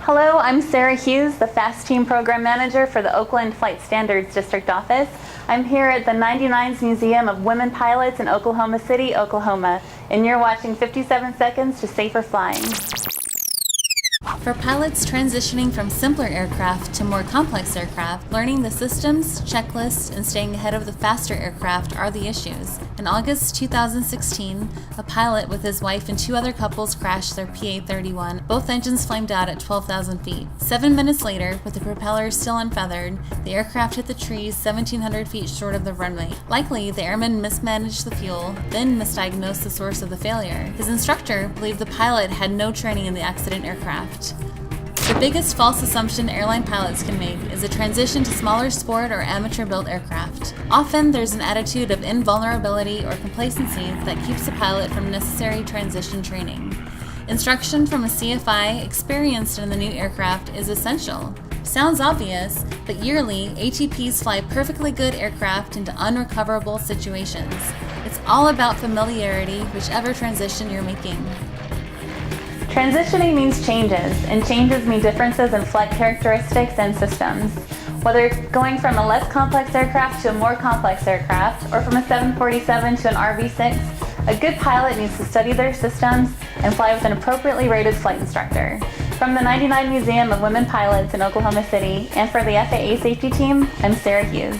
Hello, I'm Sarah Hughes, the FAASTeam Program Manager for the Oakland Flight Standards District Office. I'm here at the 99s Museum of Women Pilots in Oklahoma City, Oklahoma, and you're watching 57 Seconds to Safer Flying. For pilots transitioning from simpler aircraft to more complex aircraft, learning the systems, checklists, and staying ahead of the faster aircraft are the issues. In August 2016, a pilot with his wife and two other couples crashed their PA-31. Both engines flamed out at 12,000 feet. 7 minutes later, with the propellers still unfeathered, the aircraft hit the trees 1,700 feet short of the runway. Likely, the airman mismanaged the fuel, then misdiagnosed the source of the failure. His instructor believed the pilot had no training in the accident aircraft. The biggest false assumption airline pilots can make is a transition to smaller sport or amateur-built aircraft. Often, there's an attitude of invulnerability or complacency that keeps the pilot from necessary transition training. Instruction from a CFI experienced in the new aircraft is essential. Sounds obvious, but yearly, ATPs fly perfectly good aircraft into unrecoverable situations. It's all about familiarity, whichever transition you're making. Transitioning means changes, and changes mean differences in flight characteristics and systems. Whether going from a less complex aircraft to a more complex aircraft, or from a 747 to an RV6, a good pilot needs to study their systems and fly with an appropriately rated flight instructor. From the 99 Museum of Women Pilots in Oklahoma City, and for the FAA Safety Team, I'm Sarah Hughes.